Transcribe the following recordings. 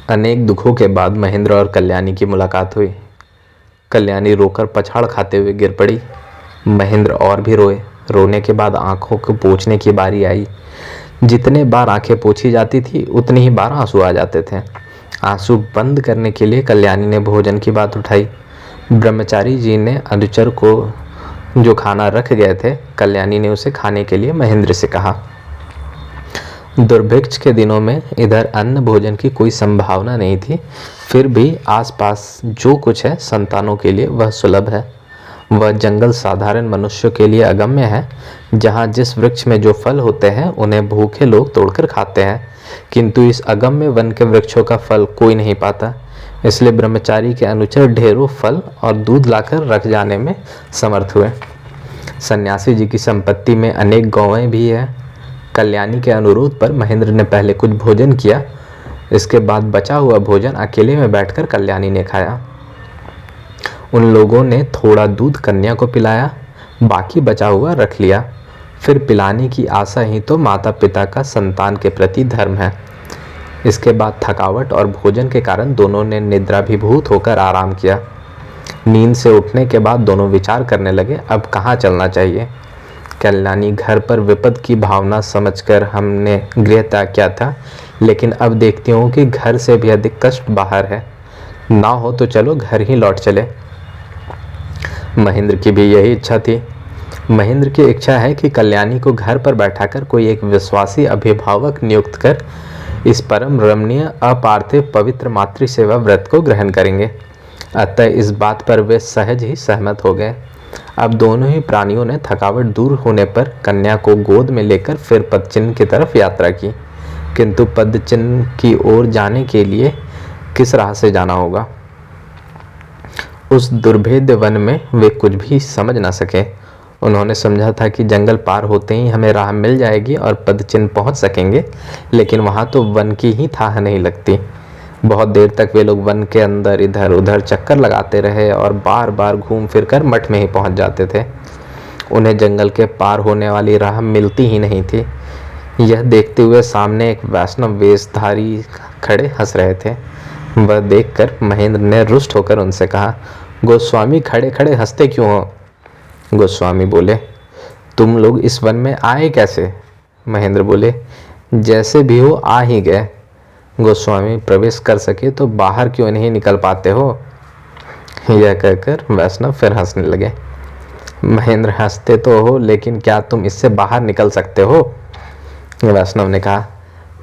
अनेक दुखों के बाद महेंद्र और कल्याणी की मुलाकात हुई। कल्याणी रोकर पछाड़ खाते हुए गिर पड़ी। महेंद्र और भी रोए। रोने के बाद आंखों को पोंछने की बारी आई। जितने बार आंखें पोंछी जाती थी उतनी ही बार आंसू आ जाते थे। आंसू बंद करने के लिए कल्याणी ने भोजन की बात उठाई। ब्रह्मचारी जी ने अनुचर को जो खाना रख गए थे, कल्याणी ने उसे खाने के लिए महेंद्र से कहा। दुर्भिक्ष के दिनों में इधर अन्न भोजन की कोई संभावना नहीं थी, फिर भी आसपास जो कुछ है संतानों के लिए वह सुलभ है। वह जंगल साधारण मनुष्यों के लिए अगम्य है। जहाँ जिस वृक्ष में जो फल होते हैं उन्हें भूखे लोग तोड़कर खाते हैं, किंतु इस अगम्य वन के वृक्षों का फल कोई नहीं पाता। इसलिए ब्रह्मचारी के अनुचर ढेरों फल और दूध लाकर रख जाने में समर्थ हुए। सन्यासी जी की संपत्ति में अनेक गौएं भी है। कल्याणी के अनुरोध पर महेंद्र ने पहले कुछ भोजन किया। इसके बाद बचा हुआ भोजन अकेले में बैठकर कल्याणी ने खाया। उन लोगों ने थोड़ा दूध कन्या को पिलाया, बाकी बचा हुआ रख लिया। फिर पिलाने की आशा ही तो माता पिता का संतान के प्रति धर्म है। इसके बाद थकावट और भोजन के कारण दोनों ने निद्राभिभूत होकर आराम किया। नींद से उठने के बाद दोनों विचार करने लगे, अब कहाँ चलना चाहिए। कल्याणी घर पर विपद की भावना समझकर हमने गृह त्याग किया था, लेकिन अब देखती हूँ कि घर से भी अधिक कष्ट बाहर है। ना हो तो चलो घर ही लौट चले। महेंद्र की भी यही इच्छा थी। महेंद्र की इच्छा है कि कल्याणी को घर पर बैठाकर कोई एक विश्वासी अभिभावक नियुक्त कर इस परम रमणीय अपार्थिव पवित्र मातृ सेवा व्रत को ग्रहण करेंगे। अतः इस बात पर वे सहज ही सहमत हो गए। अब दोनों ही प्राणियों ने थकावट दूर होने पर कन्या को गोद में लेकर फिर पदचिन्ह की तरफ यात्रा की, किंतु पदचिन्ह की ओर जाने के लिए किस राह से जाना होगा, उस दुर्भेद्य वन में वे कुछ भी समझ न सके। उन्होंने समझा था कि जंगल पार होते ही हमें राह मिल जाएगी और पदचिन्ह पहुंच सकेंगे, लेकिन वहां तो वन की ही थाह नहीं लगती। बहुत देर तक वे लोग वन के अंदर इधर उधर चक्कर लगाते रहे और बार बार घूम फिर कर मठ में ही पहुंच जाते थे। उन्हें जंगल के पार होने वाली राह मिलती ही नहीं थी। यह देखते हुए सामने एक वैष्णव वेशधारी खड़े हंस रहे थे। वह देखकर महेंद्र ने रुष्ट होकर उनसे कहा, गोस्वामी खड़े खड़े हंसते क्यों हो। गोस्वामी बोले, तुम लोग इस वन में आए कैसे। महेंद्र बोले, जैसे भी हो आ ही गए। गोस्वामी, प्रवेश कर सके तो बाहर क्यों नहीं निकल पाते हो। यह कहकर वैष्णव फिर हंसने लगे। महेंद्र, हंसते तो हो, लेकिन क्या तुम इससे बाहर निकल सकते हो। वैष्णव ने कहा,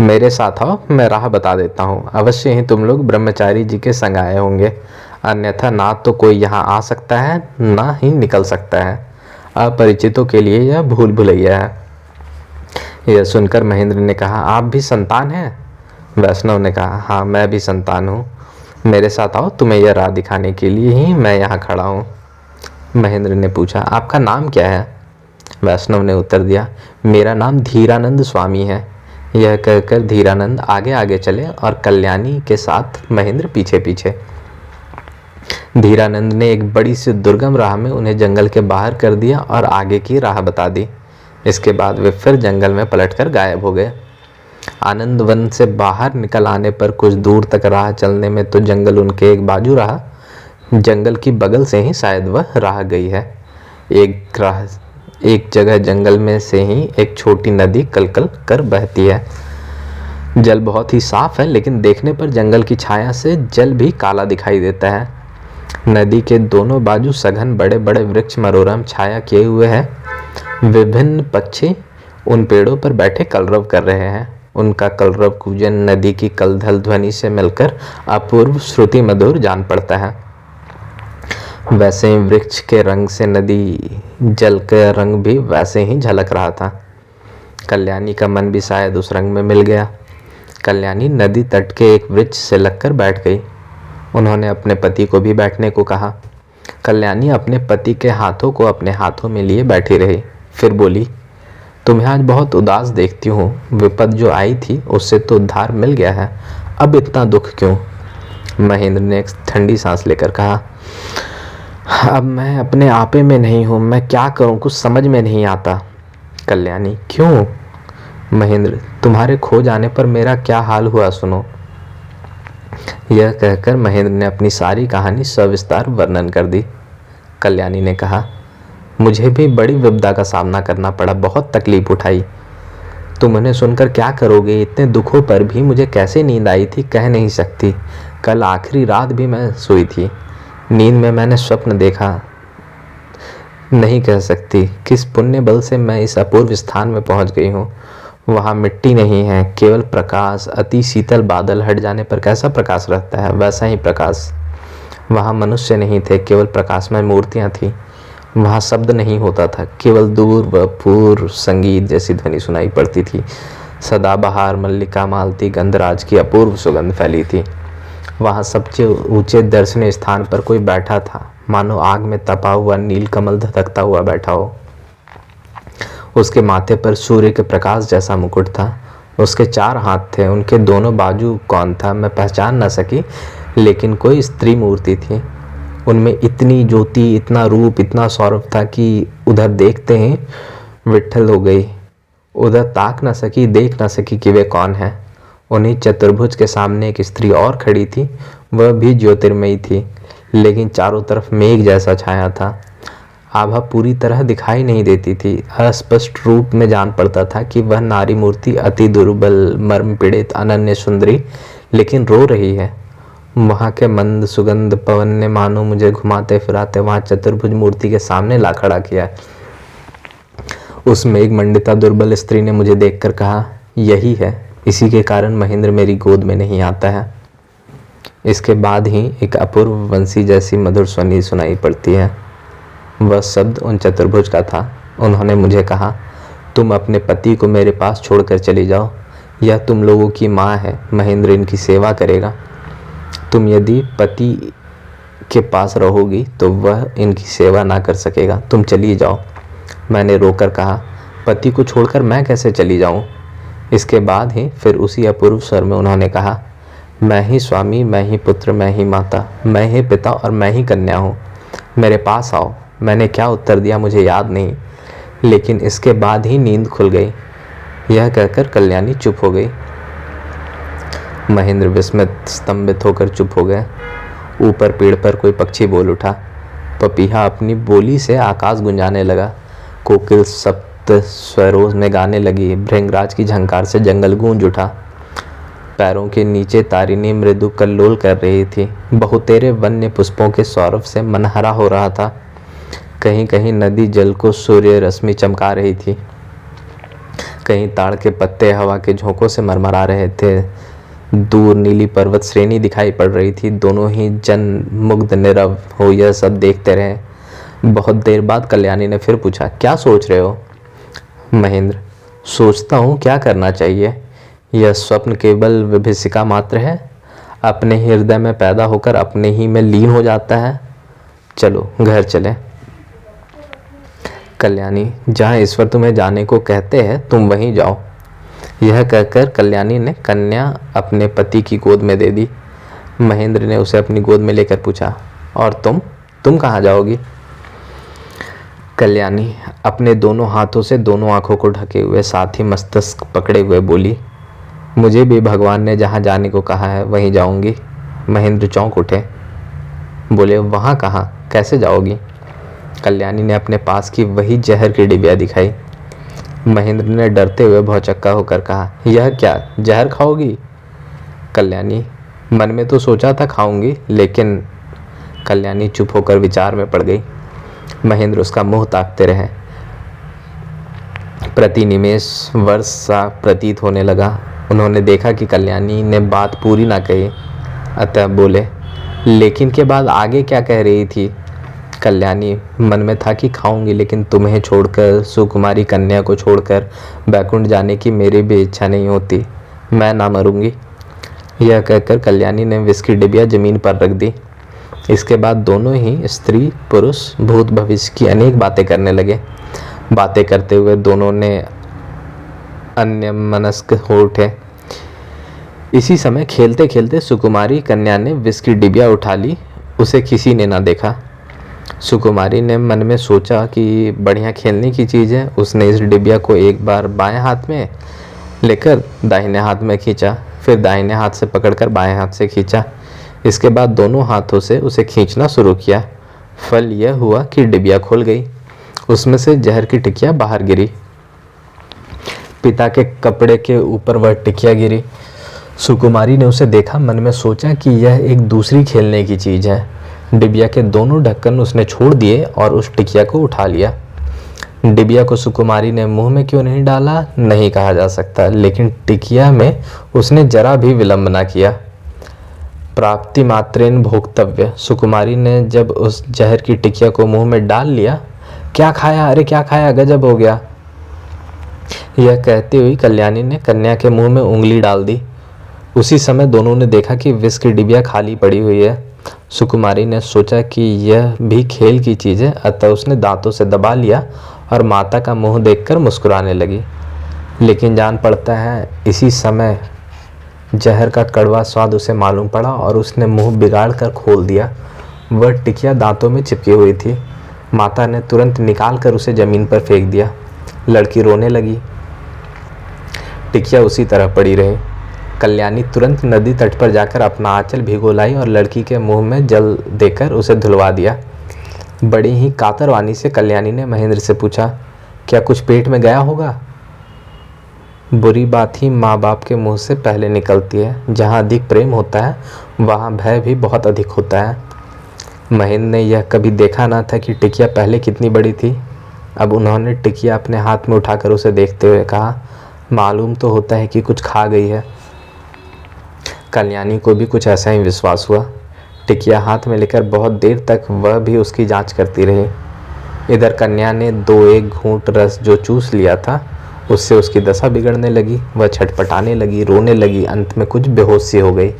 मेरे साथ आओ, मैं राह बता देता हूँ। अवश्य ही तुम लोग ब्रह्मचारी जी के संग आए होंगे, अन्यथा ना तो कोई यहाँ आ सकता है ना ही निकल सकता है। अपरिचितों के लिए यह भूल भुलैया है। यह सुनकर महेंद्र ने कहा, आप भी संतान हैं। वैष्णव ने कहा, हाँ मैं भी संतान हूँ। मेरे साथ आओ, तुम्हें यह राह दिखाने के लिए ही मैं यहाँ खड़ा हूँ। महेंद्र ने पूछा, आपका नाम क्या है। वैष्णव ने उत्तर दिया, मेरा नाम धीरानंद स्वामी है। यह कहकर धीरानंद आगे आगे चले और कल्याणी के साथ महेंद्र पीछे पीछे। धीरानंद ने एक बड़ी सी दुर्गम राह में उन्हें जंगल के बाहर कर दिया और आगे की राह बता दी। इसके बाद वे फिर जंगल में पलटकर गायब हो गए। आनंद वन से बाहर निकल आने पर कुछ दूर तक राह चलने में तो जंगल उनके एक बाजू रहा। जंगल की बगल से ही शायद वह राह गई है। एक जगह जंगल में से ही एक छोटी नदी कलकल कर बहती है। जल बहुत ही साफ है, लेकिन देखने पर जंगल की छाया से जल भी काला दिखाई देता है। नदी के दोनों बाजू सघन बड़े बड़े वृक्ष मनोरम छाया किए हुए हैं। विभिन्न पक्षी उन पेड़ों पर बैठे कलरव कर रहे हैं। उनका कलरव कूजन नदी की कलधल ध्वनि से मिलकर अपूर्व श्रुति मधुर जान पड़ता है। वैसे ही वृक्ष के रंग से नदी जल का रंग भी वैसे ही झलक रहा था। कल्याणी का मन भी शायद उस रंग में मिल गया। कल्याणी नदी तट के एक वृक्ष से लगकर बैठ गई। उन्होंने अपने पति को भी बैठने को कहा। कल्याणी अपने पति के हाथों को अपने हाथों में लिए बैठी रही। फिर बोली, तुम्हें आज बहुत उदास देखती हूँ। विपद जो आई थी उससे तो उद्धार मिल गया है, अब इतना दुख क्यों। महेंद्र ने एक ठंडी सांस लेकर कहा, अब मैं अपने आपे में नहीं हूँ, मैं क्या करूँ, कुछ समझ में नहीं आता। कल्याणी, क्यों। महेंद्र, तुम्हारे खो जाने पर मेरा क्या हाल हुआ सुनो। यह कहकर महेंद्र ने अपनी सारी कहानी सविस्तार वर्णन कर दी। कल्याणी ने कहा, मुझे भी बड़ी विपदा का सामना करना पड़ा, बहुत तकलीफ उठाई। तुम उन्हें सुनकर क्या करोगे? इतने दुखों पर भी मुझे कैसे नींद आई थी कह नहीं सकती। कल आखिरी रात भी मैं सोई थी, नींद में मैंने स्वप्न देखा, नहीं कह सकती। किस पुण्य बल से मैं इस अपूर्व स्थान में पहुंच गई हूँ। वहाँ मिट्टी नहीं है, केवल प्रकाश। अति शीतल बादल हट जाने पर कैसा प्रकाश रहता है, वैसा ही प्रकाश। वहाँ मनुष्य नहीं थे, केवल प्रकाशमय मूर्तियाँ थीं। वहाँ शब्द नहीं होता था, केवल दूर व पूर्व संगीत जैसी ध्वनि सुनाई पड़ती थी। सदाबहार, मल्लिका, मालती, गंधराज की अपूर्व सुगंध फैली थी। वहाँ सबसे ऊंचे दर्शनीय स्थान पर कोई बैठा था, मानो आग में तपा हुआ नीलकमल धधकता हुआ बैठा हो। उसके माथे पर सूर्य के प्रकाश जैसा मुकुट था। उसके 4 हाथ थे, उनके दोनों बाजू कौन था मैं पहचान न सकी, लेकिन कोई स्त्री मूर्ति थी। उनमें इतनी ज्योति, इतना रूप, इतना सौरभ था कि उधर देखते ही विट्ठल हो गई। उधर ताक न सकी, देख न सकी कि वे कौन है। उन्हीं चतुर्भुज के सामने एक स्त्री और खड़ी थी, वह भी ज्योतिर्मयी थी, लेकिन चारों तरफ मेघ जैसा छाया था। आभा पूरी तरह दिखाई नहीं देती थी। अस्पष्ट रूप में जान पड़ता था कि वह नारी मूर्ति अति दुर्बल, मर्म पीड़ित, अनन्य सुंदरी, लेकिन रो रही है। वहाँ के मंद सुगंध पवन ने मानो मुझे घुमाते फिराते वहाँ चतुर्भुज मूर्ति के सामने ला खड़ा किया। उस मेघ मंडिता दुर्बल स्त्री ने मुझे देखकर कहा, यही है, इसी के कारण महेंद्र मेरी गोद में नहीं आता है। इसके बाद ही एक अपूर्व वंशी जैसी मधुर ध्वनि सुनाई पड़ती है। वह शब्द उन चतुर्भुज का था। उन्होंने मुझे कहा, तुम अपने पति को मेरे पास छोड़कर चली जाओ। यह तुम लोगों की माँ है, महेंद्र इनकी सेवा करेगा। तुम यदि पति के पास रहोगी तो वह इनकी सेवा ना कर सकेगा। तुम चली जाओ। मैंने रोकर कहा, पति को छोड़कर मैं कैसे चली जाऊं? इसके बाद ही फिर उसी अपूर्व स्वर में उन्होंने कहा, मैं ही स्वामी, मैं ही पुत्र, मैं ही माता, मैं ही पिता और मैं ही कन्या हूँ। मेरे पास आओ। मैंने क्या उत्तर दिया मुझे याद नहीं, लेकिन इसके बाद ही नींद खुल गई। यह कहकर कल्याणी चुप हो गई। महेंद्र विस्मित, स्तंभित होकर चुप हो गए। ऊपर पेड़ पर कोई पक्षी बोल उठा। पपीहा अपनी बोली से आकाश गुंजाने लगा। कोकिल सप्त स्वरों में गाने लगी। भृंगराज की झंकार से जंगल गूंज उठा। पैरों के नीचे तारिणी मृदु कल्लोल कर रही थी। बहुतेरे वन्य पुष्पों के सौरभ से मन हरा हो रहा था। कहीं कहीं नदी जल को सूर्य रश्मि चमका रही थी, कहीं ताड़ के पत्ते हवा के झोंकों से मरमरा रहे थे। दूर नीली पर्वत श्रेणी दिखाई पड़ रही थी। दोनों ही जन मुग्ध नीरव हो यह सब देखते रहे। बहुत देर बाद कल्याणी ने फिर पूछा, क्या सोच रहे हो? महेंद्र, सोचता हूँ क्या करना चाहिए। यह स्वप्न केवल विभीषिका मात्र है, अपने ही हृदय में पैदा होकर अपने ही में लीन हो जाता है। चलो घर चले। कल्याणी, जहाँ ईश्वर तुम्हें जाने को कहते हैं तुम वहीं जाओ। यह कहकर कल्याणी ने कन्या अपने पति की गोद में दे दी। महेंद्र ने उसे अपनी गोद में लेकर पूछा, और तुम कहाँ जाओगी? कल्याणी अपने दोनों हाथों से दोनों आंखों को ढके हुए, साथ ही मस्तक पकड़े हुए बोली, मुझे भी भगवान ने जहाँ जाने को कहा है वहीं जाऊंगी। महेंद्र चौंक उठे, बोले, वहाँ कहाँ, कैसे जाओगी? कल्याणी ने अपने पास की वही जहर की डिबिया दिखाई। महेंद्र ने डरते हुए भौचक्का होकर कहा, यह क्या, जहर खाओगी? कल्याणी, मन में तो सोचा था खाऊंगी, लेकिन। कल्याणी चुप होकर विचार में पड़ गई। महेंद्र उसका मुंह ताकते रहे। प्रति निमेष वर्ष सा प्रतीत होने लगा। उन्होंने देखा कि कल्याणी ने बात पूरी ना कही, अतः बोले, लेकिन के बाद आगे क्या कह रही थी? कल्याणी, मन में था कि खाऊंगी, लेकिन तुम्हें छोड़कर, सुकुमारी कन्या को छोड़कर बैकुंठ जाने की मेरी भी इच्छा नहीं होती। मैं ना मरूंगी। यह कहकर कल्याणी ने विस्की डिबिया जमीन पर रख दी। इसके बाद दोनों ही स्त्री पुरुष भूत भविष्य की अनेक बातें करने लगे। बातें करते हुए दोनों ने अन्यमनस्क हो उठे। इसी समय खेलते खेलते सुकुमारी कन्या ने विस्की डिबिया उठा ली। उसे किसी ने ना देखा। सुकुमारी ने मन में सोचा कि बढ़िया खेलने की चीज़ है। उसने इस डिबिया को एक बार बाएं हाथ में लेकर दाहिने हाथ में खींचा। फिर दाहिने हाथ से पकड़कर बाएं हाथ से खींचा। इसके बाद दोनों हाथों से उसे खींचना शुरू किया। फल यह हुआ कि डिबिया खुल गई। उसमें से जहर की टिकिया बाहर गिरी। पिता के कपड़े के ऊपर वह टिकिया गिरी। सुकुमारी ने उसे देखा, मन में सोचा कि यह एक दूसरी खेलने की चीज है। डिबिया के दोनों ढक्कन उसने छोड़ दिए और उस टिकिया को उठा लिया। डिबिया को सुकुमारी ने मुंह में क्यों नहीं डाला नहीं कहा जा सकता, लेकिन टिकिया में उसने जरा भी विलंब न किया। प्राप्ति मात्रेन भोक्तव्य। सुकुमारी ने जब उस जहर की टिकिया को मुंह में डाल लिया, क्या खाया, अरे क्या खाया, गजब हो गया, यह कहती हुई कल्याणी ने कन्या के मुंह में उंगली डाल दी। उसी समय दोनों ने देखा कि विष की डिबिया खाली पड़ी हुई है। सुकुमारी ने सोचा कि यह भी खेल की चीज है, अतः उसने दांतों से दबा लिया और माता का मुंह देखकर मुस्कुराने लगी। लेकिन जान पड़ता है इसी समय जहर का कड़वा स्वाद उसे मालूम पड़ा और उसने मुंह बिगाड़ कर खोल दिया। वह टिकिया दांतों में चिपकी हुई थी। माता ने तुरंत निकाल कर उसे जमीन पर फेंक दिया। लड़की रोने लगी। टिकिया उसी तरह पड़ी रही। कल्याणी तुरंत नदी तट पर जाकर अपना आंचल भिगो लाई और लड़की के मुंह में जल देकर उसे धुलवा दिया। बड़ी ही कातर वाणी से कल्याणी ने महेंद्र से पूछा, क्या कुछ पेट में गया होगा? बुरी बात ही माँ बाप के मुंह से पहले निकलती है। जहाँ अधिक प्रेम होता है वहाँ भय भी बहुत अधिक होता है। महेंद्र ने यह कभी देखा ना था कि टिकिया पहले कितनी बड़ी थी। अब उन्होंने टिकिया अपने हाथ में उठाकर उसे देखते हुए कहा, मालूम तो होता है कि कुछ खा गई है। कल्याणी को भी कुछ ऐसा ही विश्वास हुआ। टिकिया हाथ में लेकर बहुत देर तक वह भी उसकी जांच करती रही। इधर कन्या ने 2-1 घूंट रस जो चूस लिया था उससे उसकी दशा बिगड़ने लगी। वह छटपटाने लगी, रोने लगी, अंत में कुछ बेहोश सी हो गई।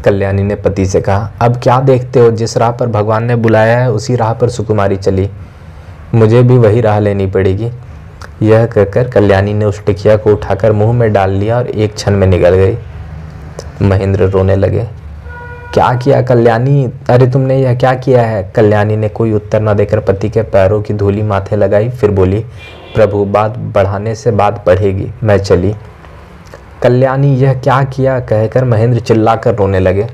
कल्याणी ने पति से कहा, अब क्या देखते हो, जिस राह पर भगवान ने बुलाया है उसी राह पर सुकुमारी चली, मुझे भी वही राह लेनी पड़ेगी। यह कहकर कल्याणी ने उस टिकिया को उठाकर मुंह में डाल लिया और एक क्षण में निकल गई। महेंद्र रोने लगे। क्या किया कल्याणी, अरे तुमने यह क्या किया है? कल्याणी ने कोई उत्तर न देकर पति के पैरों की धूली माथे लगाई, फिर बोली, प्रभु बात बढ़ाने से बात बढ़ेगी, मैं चली। कल्याणी यह क्या किया कहकर महेंद्र चिल्लाकर रोने लगे।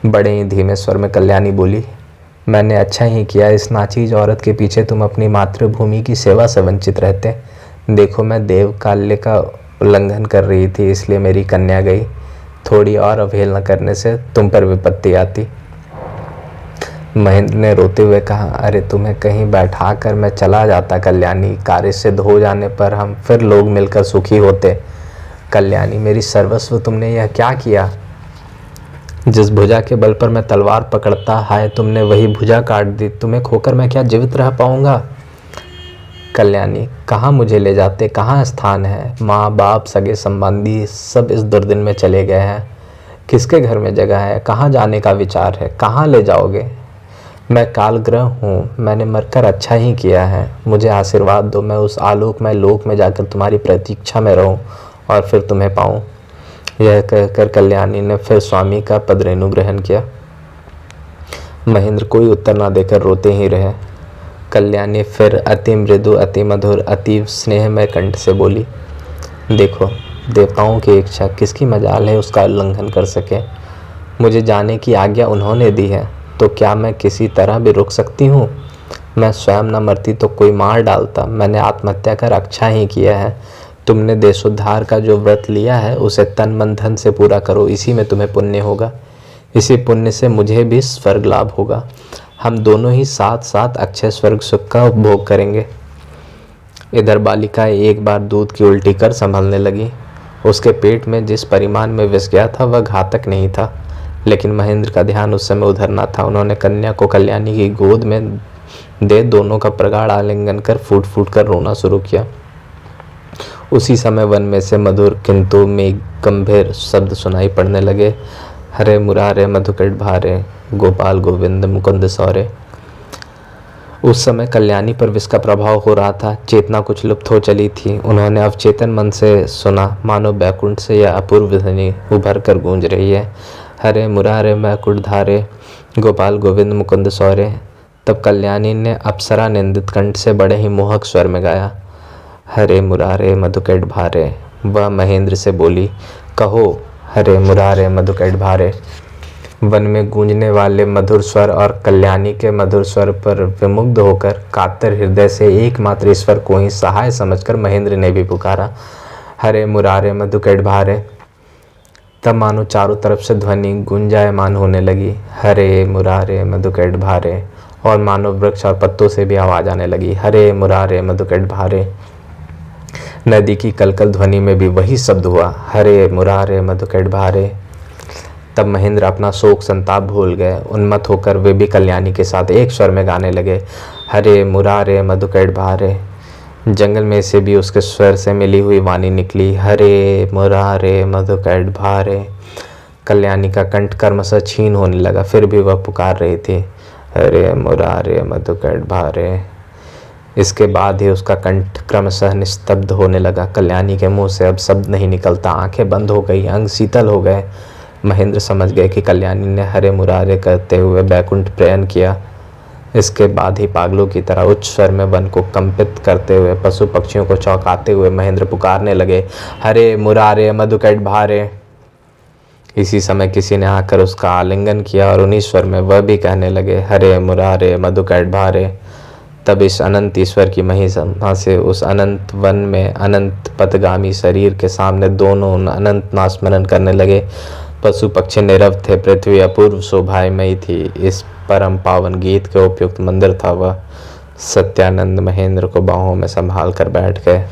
बड़े ही धीमे स्वर में कल्याणी बोली, मैंने अच्छा ही किया, इस नाचीज औरत के पीछे तुम अपनी मातृभूमि की सेवा से वंचित रहते। देखो मैं देव काल्य का उल्लंघन कर रही थी, इसलिए मेरी कन्या गई। थोड़ी और अवहेलना करने से तुम पर विपत्ति आती। महेंद्र ने रोते हुए कहा, अरे तुम्हें कहीं बैठा कर मैं चला जाता कल्याणी, कार्य सिद्ध हो जाने पर हम फिर लोग मिलकर सुखी होते। कल्याणी मेरी सर्वस्व, तुमने यह क्या किया? जिस भुजा के बल पर मैं तलवार पकड़ता, हाय तुमने वही भुजा काट दी। तुम्हें खोकर मैं क्या जीवित रह पाऊंगा? कल्याणी कहाँ मुझे ले जाते, कहाँ स्थान है? माँ बाप सगे संबंधी सब इस दुर्दिन में चले गए हैं। किसके घर में जगह है? कहाँ जाने का विचार है? कहाँ ले जाओगे? मैं कालग्रह हूँ, मैंने मरकर अच्छा ही किया है। मुझे आशीर्वाद दो, मैं उस आलोकमय लोक में जाकर तुम्हारी प्रतीक्षा में रहूँ और फिर तुम्हें पाऊँ। यह कहकर कल्याणी ने फिर स्वामी का पदरेणु ग्रहण किया। महेंद्र कोई उत्तर न देकर रोते ही रहे। कल्याणी फिर अति मृदु, अति मधुर, अति स्नेहमय कंठ से बोली, देखो देवताओं की इच्छा, किसकी मजाल है उसका उल्लंघन कर सके। मुझे जाने की आज्ञा उन्होंने दी है, तो क्या मैं किसी तरह भी रुक सकती हूँ? मैं स्वयं न मरती तो कोई मार डालता। मैंने आत्महत्या कर अच्छा ही किया है। तुमने देशोद्धार का जो व्रत लिया है उसे तन मन धन से पूरा करो, इसी में तुम्हें पुण्य होगा। इसी पुण्य से मुझे भी स्वर्ग लाभ होगा। हम दोनों ही साथ साथ अक्षय स्वर्ग सुख का उपभोग करेंगे। इधर बालिका एक बार दूध की उल्टी कर संभलने लगी। उसके पेट में जिस परिमाण में विष गया था वह घातक नहीं था, लेकिन महेंद्र का ध्यान उस समय उधर न था। उन्होंने कन्या को कल्याणी की गोद में दे दोनों का प्रगाढ़ आलिंगन कर फूट फूट कर रोना शुरू किया। उसी समय वन में से मधुर किंतु मेघ गंभीर शब्द सुनाई पड़ने लगे। हरे मुरारे मधुकैट भारे, गोपाल गोविंद मुकुंद सौरे। उस समय कल्याणी पर विष का प्रभाव हो रहा था। चेतना कुछ लुप्त हो चली थी। उन्होंने अवचेतन मन से सुना, मानो बैकुंठ से यह अपूर्व ध्वनि उभर कर गूंज रही है, हरे मुरारे मैकुट धारे, गोपाल गोविंद मुकुंद सौरे। तब कल्याणी ने अप्सरा निंदित कंठ से बड़े ही मोहक स्वर में गाया, हरे मुरारे मधुकैट भारे, वह महेंद्र से बोली, कहो हरे मुरारे मधुकैट भारे। वन में गूंजने वाले मधुर स्वर और कल्याणी के मधुर स्वर पर विमुग्ध होकर कातर हृदय से एकमात्र ईश्वर को ही सहाय समझकर महेंद्र ने भी पुकारा, हरे मुरारे मधुकैट भारे। तब मानो चारों तरफ से ध्वनि गुंजायमान होने लगी, हरे मुरारे मधुकैट भारे। और मानो वृक्ष और पत्तों से भी आवाज आने लगी, हरे मुरारे मधुकैट भारे। नदी की कलकल ध्वनि में भी वही शब्द हुआ, हरे मुरारे मधुकैट भारे। तब महेंद्र अपना शोक संताप भूल गए। उन्मत्त होकर वे भी कल्याणी के साथ एक स्वर में गाने लगे, हरे मुरारे मधुकैट भारे। जंगल में से भी उसके स्वर से मिली हुई वाणी निकली, हरे मुरारे मधुकैट भारे। कल्याणी का कंठ क्रमशः क्षीण होने लगा, फिर भी वह पुकार रही थी, हरे मुरारे मधुकैट भारे। इसके बाद ही उसका कंठ क्रमशः निस्तब्ध होने लगा। कल्याणी के मुंह से अब शब्द नहीं निकलता, आंखें बंद हो गई, अंग शीतल हो गए। महेंद्र समझ गए कि कल्याणी ने हरे मुरारे करते हुए बैकुंठ प्रयाण किया। इसके बाद ही पागलों की तरह उच्च स्वर में वन को कंपित करते हुए, पशु पक्षियों को चौंकाते हुए महेंद्र पुकारने लगे, हरे मुरारे मधुकैट भारे। इसी समय किसी ने आकर उसका आलिंगन किया और उन्हीं स्वर में वह भी कहने लगे, हरे मुरारे मधुकैट भारे। तब इस अनंत ईश्वर की महिमा से उस अनंत वन में अनंत पथगामी शरीर के सामने दोनों अनंत नास्मरण करने लगे। पशु पक्षी नीरव थे, पृथ्वी अपूर्व शोभामयी थी। इस परम पावन गीत के उपयुक्त मंदिर था वह। सत्यानंद महेंद्र को बाहों में संभाल कर बैठ गए।